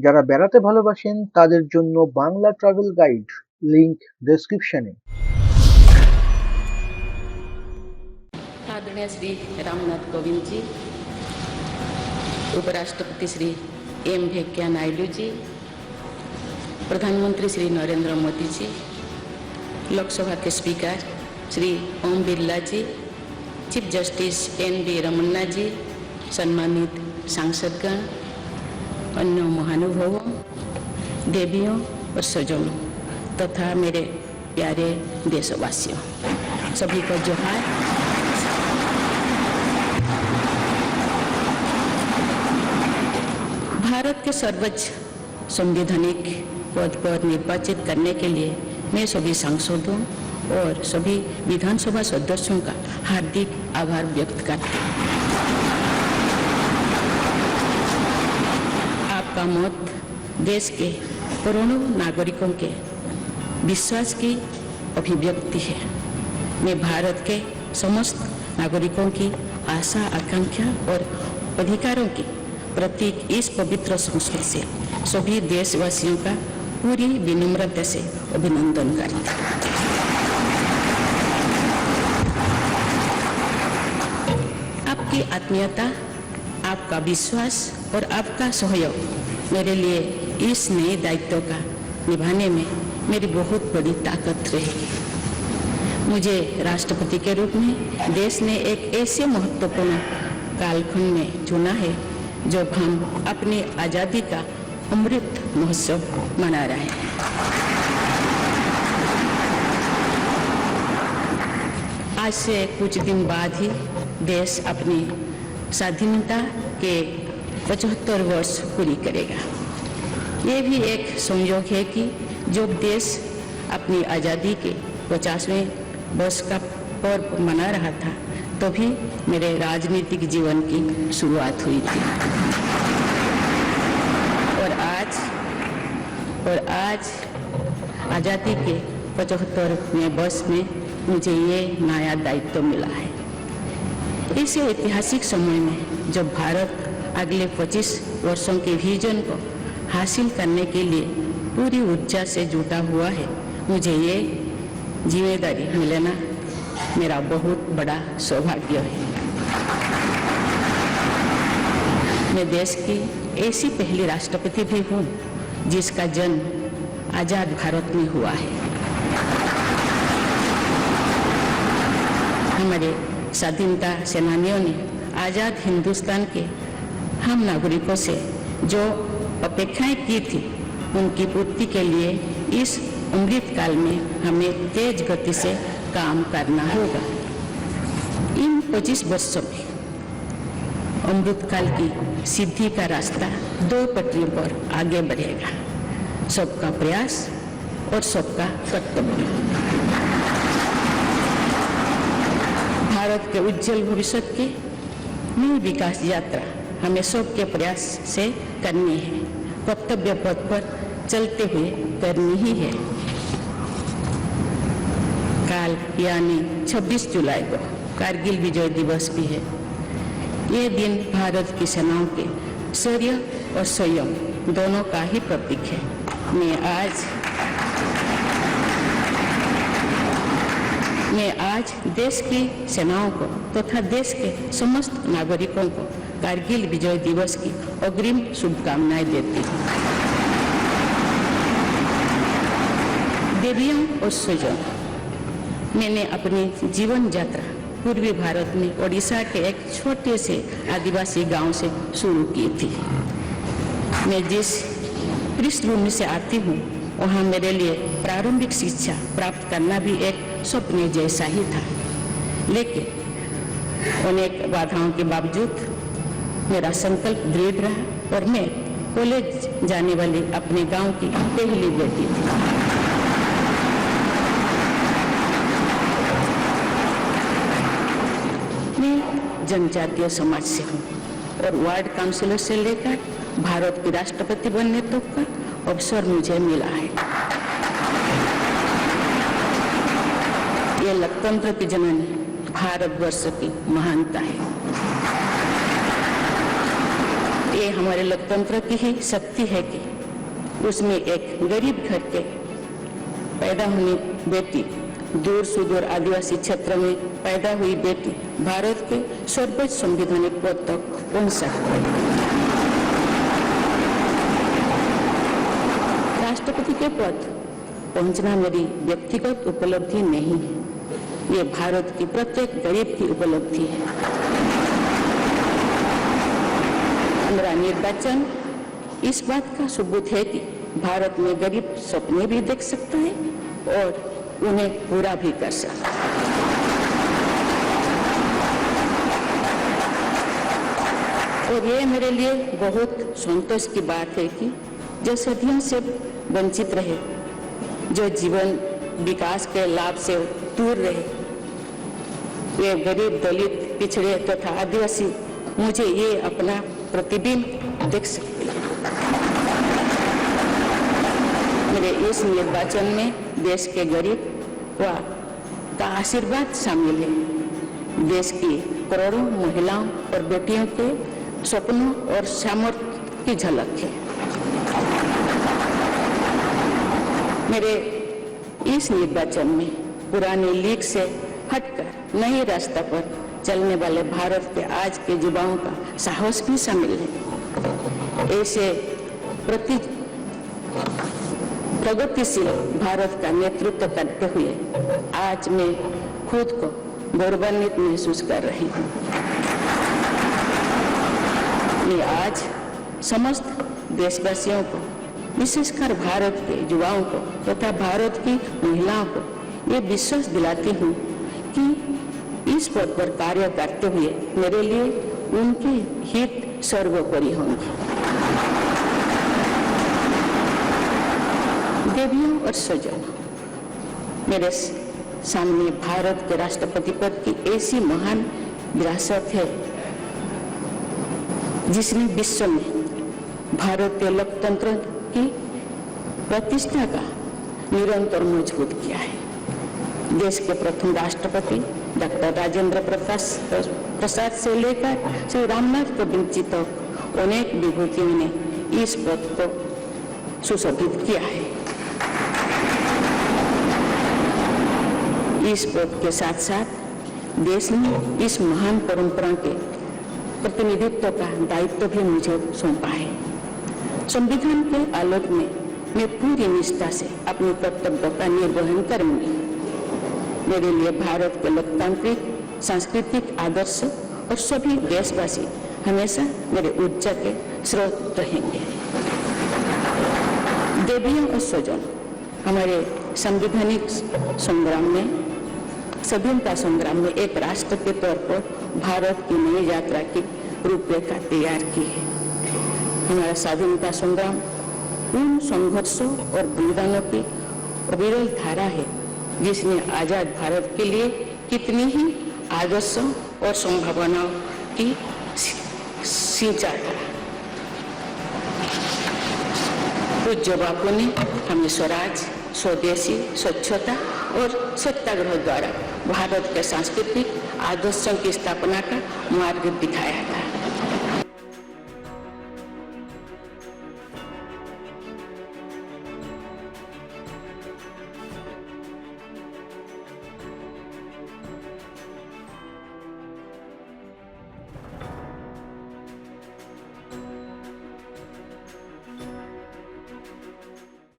যারা বেড়াতে ভালোবাসেন তাদের জন্য বাংলা ট্রাভেল গাইড, লিংক ডেসক্রিপশনে। आदरणीय श्री रामनाथ कोविंद जी, उपराष्ट्रपति श्री एम वेंकैया नायडू जी, प्रधानमंत्री श्री नरेंद्र मोदी जी, लोकसभा के speaker Shri Om Birla ji, chief justice N V Ramana ji, सम्मानित सांसदगण, अन्य महानुभावों, देवियों और स्वजनों तथा मेरे प्यारे देशवासियों, सभी को जोहार। भारत के सर्वोच्च संवैधानिक पद पर निर्वाचित करने के लिए मैं सभी सांसदों और सभी विधानसभा सदस्यों का हार्दिक आभार व्यक्त करती हूँ। आपका मत देश के करोड़ों नागरिकों के विश्वास की अभिव्यक्ति है। मैं भारत के समस्त नागरिकों की आशा, आकांक्षा और अधिकारों की प्रतीक इस पवित्र संस्कृति से सभी देशवासियों का पूरी विनम्रता से अभिनंदन करती हूँ। आपकी आत्मीयता, आपका विश्वास और आपका सहयोग मेरे लिए इस नए दायित्व का निभाने में मेरी बहुत बड़ी ताकत रहेगी। मुझे राष्ट्रपति के रूप में देश ने एक ऐसे महत्वपूर्ण कालखंड में चुना है जब हम अपनी आज़ादी का अमृत महोत्सव मना रहे हैं। आज से कुछ दिन बाद ही देश अपनी स्वाधीनता के 75 वर्ष पूरी करेगा। ये भी एक संयोग है कि जब देश अपनी आज़ादी के 50वें वर्ष का पर्व मना रहा था तभी मेरे राजनीतिक जीवन की शुरुआत हुई थी। और आज आज़ादी के 75वें वर्ष में मुझे ये नया दायित्व मिला है। इस ऐतिहासिक समय में जब भारत अगले 25 वर्षों के विजन को हासिल करने के लिए पूरी ऊर्जा से जुटा हुआ है, मुझे ये जिम्मेदारी मिलना मेरा बहुत बड़ा सौभाग्य है। मैं देश की ऐसी पहली राष्ट्रपति भी हूँ जिसका जन्म आज़ाद भारत में हुआ है। हमारे स्वाधीनता सेनानियों ने आज़ाद हिंदुस्तान के हम नागरिकों से जो अपेक्षाएं की थी उनकी पूर्ति के लिए इस अमृत काल में हमें तेज गति से काम करना होगा। इन 25 वर्षों में अमृतकाल की सिद्धि का रास्ता 2 पटरियों पर आगे बढ़ेगा, सबका प्रयास और सबका कर्तव्य। भारत के उज्जवल भविष्य की नई विकास यात्रा हमें सबके प्रयास से करनी है, कर्तव्य पथ पर चलते हुए करनी ही है। काल यानी 26 जुलाई को कारगिल विजय दिवस भी है। ये दिन भारत की सेनाओं के शौर्य और संयम दोनों का ही प्रतीक है। मैं आज देश की सेनाओं को तथा देश के समस्त नागरिकों को कारगिल विजय दिवस की अग्रिम शुभकामनाएं देती हूँ। देवियों और स्वजनों, मैंने अपनी जीवन यात्रा पूर्वी भारत में ओडिशा के एक छोटे से आदिवासी गांव से शुरू की थी। मैं जिस पृष्ठभूमि से आती हूँ वहाँ मेरे लिए प्रारंभिक शिक्षा प्राप्त करना भी एक स्वप्न जैसा ही था, लेकिन अनेक बाधाओं के बावजूद मेरा संकल्प दृढ़ रहा और मैं कॉलेज जाने वाली अपने गांव की पहली बेटी थी। मैं जनजातीय समाज से हूँ और वार्ड काउंसिलर से लेकर भारत की राष्ट्रपति बनने तक का अवसर मुझे मिला है। ये लोकतंत्र की जननी भारतवर्ष की महानता है। ये हमारे लोकतंत्र की ही शक्ति है कि उसमें एक गरीब घर के पैदा होने बेटी, दूर सुदूर आदिवासी क्षेत्र में पैदा हुई बेटी भारत के सर्वोच्च संवैधानिक पद तक पहुंच सकती है। राष्ट्रपति के पद पहुंचना मेरी व्यक्तिगत उपलब्धि नहीं है, ये भारत की प्रत्येक गरीब की उपलब्धि है। मेरा निर्वाचन इस बात का सबूत है कि भारत में गरीब सपने भी देख सकता है और उन्हें पूरा भी कर सकता है। और ये मेरे लिए बहुत संतोष की बात है कि जो सदियों से वंचित रहे, जो जीवन विकास के लाभ से दूर रहे, ये गरीब, दलित, पिछड़े तथा आदिवासी मुझे ये अपना प्रतिबिंब देख सकते हैं। मेरे इस निर्वाचन में देश के गरीब का आशीर्वाद शामिल है। देश की करोड़ों महिलाओं और बेटियों के सपनों और सामर्थ्य की झलक है। मेरे इस निर्वाचन में पुरानी लीग से हटकर नए रास्ते पर चलने वाले भारत के आज के युवाओं का साहस भी शामिल है। ऐसे प्रगतिशील भारत का नेतृत्व करते हुए आज मैं खुद को गौरवान्वित महसूस कर रही हूँ। मैं आज समस्त देशवासियों को, विशेषकर भारत के युवाओं को तथा भारत की महिलाओं को ये विश्वास दिलाती हूँ कि इस पद पर कार्य करते हुए मेरे लिए उनके हित सर्वोपरि होंगे। देवियों और स्वजनों, मेरे सामने भारत के राष्ट्रपति पद की ऐसी महान विरासत है जिसने विश्व में भारतीय लोकतंत्र की प्रतिष्ठा का निरंतर मजबूत किया है। देश के प्रथम राष्ट्रपति डॉक्टर राजेंद्र प्रसाद से लेकर श्री रामनाथ कोविंद जी तक अनेक विभूतियों ने इस पद को सुशोभित किया है। इस पद के साथ साथ देश ने इस महान परंपरा के प्रतिनिधित्व का दायित्व भी मुझे सौंपा है। संविधान के आलोक में मैं पूरी निष्ठा से अपने कर्तव्य का निर्वहन करूंगी। मेरे लिए भारत के लोकतांत्रिक सांस्कृतिक आदर्श और सभी देशवासी हमेशा मेरे ऊर्जा के स्रोत रहेंगे। देवियों और स्वजन, हमारे संवैधानिक संग्राम में, स्वाधीनता संग्राम में एक राष्ट्र के तौर पर भारत की नई यात्रा की रूपरेखा तैयार की है। हमारा स्वाधीनता संग्राम उन संघर्षों और बलिदानों की अविरल धारा है जिसने आजाद भारत के लिए कितनी ही आदर्शों और संभावनाओं की सिंचाई करा। पूज्य बापू ने हमें स्वराज, स्वदेशी, स्वच्छता और सत्याग्रह द्वारा भारत के सांस्कृतिक आदर्शों की स्थापना का मार्ग दिखाया था।